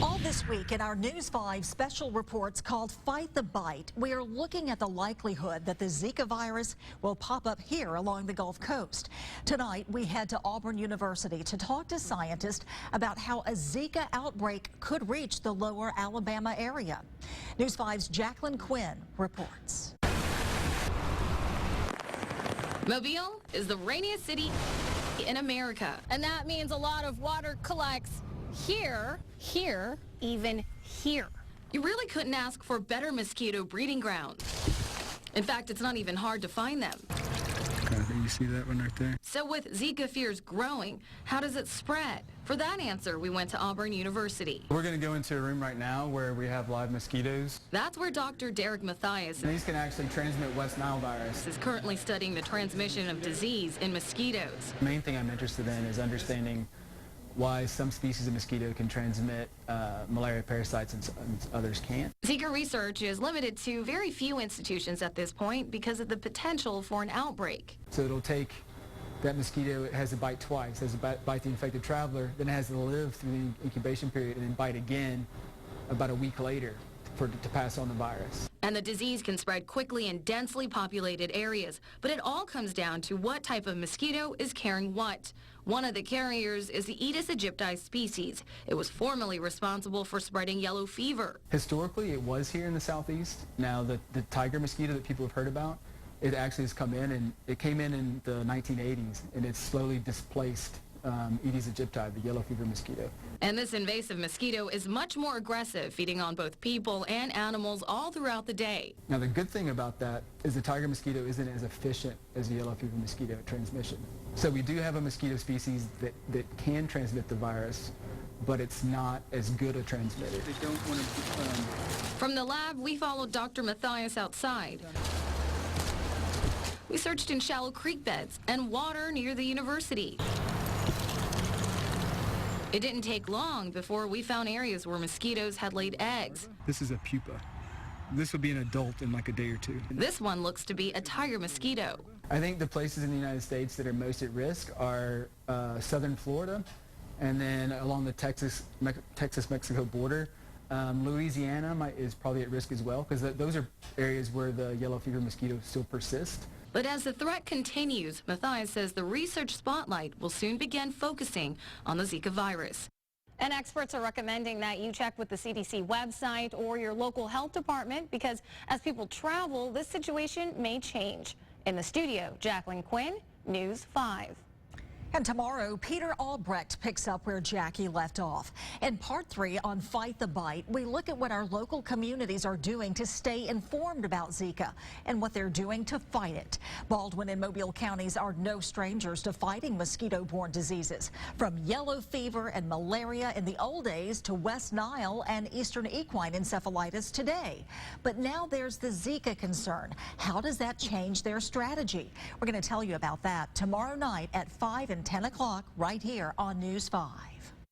All this week in our News 5 special reports called Fight the Bite, we are looking at the likelihood that the Zika virus will pop up here along the Gulf Coast. Tonight, we head to Auburn University to talk to scientists about how a Zika outbreak could reach the lower Alabama area. News 5's Jacqueline Quinn reports. Mobile is the rainiest city in America. And that means a lot of water collects here, even here. You really couldn't ask for better mosquito breeding grounds. In fact, it's not even hard to find them. Okay, you see that one right there? So with Zika fears growing, how does it spread? For that answer, we went to Auburn University. We're going to go into a room right now where we have live mosquitoes. That's where Dr. Derek Mathias These can actually transmit West Nile virus. is currently studying the transmission of disease in mosquitoes. The main thing I'm interested in is understanding why some species of mosquito can transmit malaria parasites and others can't. Zika research is limited to very few institutions at this point because of the potential for an outbreak. So it'll take that mosquito, it has to bite twice. It has to bite the infected traveler, then it has to live through the incubation period and then bite again about a week later to pass on the virus. And the disease can spread quickly in densely populated areas, but it all comes down to what type of mosquito is carrying what. One of the carriers is the Aedes aegypti species. It was formerly responsible for spreading yellow fever. Historically, it was here in the southeast. Now, the tiger mosquito that people have heard about, it actually has come in, and it came in the 1980s, and it's slowly displaced Aedes aegypti, the yellow fever mosquito. And this invasive mosquito is much more aggressive, feeding on both people and animals all throughout the day. Now, the good thing about that is the tiger mosquito isn't as efficient as the yellow fever mosquito at transmission. So we do have a mosquito species that can transmit the virus, but it's not as good a transmitter. They don't want to. From the lab, we followed Dr. Mathias outside. We searched in shallow creek beds and water near the university. It didn't take long before we found areas where mosquitoes had laid eggs. This is a pupa. This will be an adult in like a day or two. This one looks to be a tiger mosquito. I think the places in the United States that are most at risk are southern Florida, and then along the Texas-Mexico border. Louisiana is probably at risk as well, because those are areas where the yellow fever mosquito still persists. But as the threat continues, Mathias says the research spotlight will soon begin focusing on the Zika virus. And experts are recommending that you check with the CDC website or your local health department because as people travel, this situation may change. In the studio, Jacqueline Quinn, News 5. And tomorrow, Peter Albrecht picks up where Jackie left off. In Part 3 on Fight the Bite, we look at what our local communities are doing to stay informed about Zika and what they're doing to fight it. Baldwin and Mobile counties are no strangers to fighting mosquito-borne diseases, from yellow fever and malaria in the old days to West Nile and Eastern equine encephalitis today. But now there's the Zika concern. How does that change their strategy? We're going to tell you about that tomorrow night at 5 and 10 o'clock right here on News 5.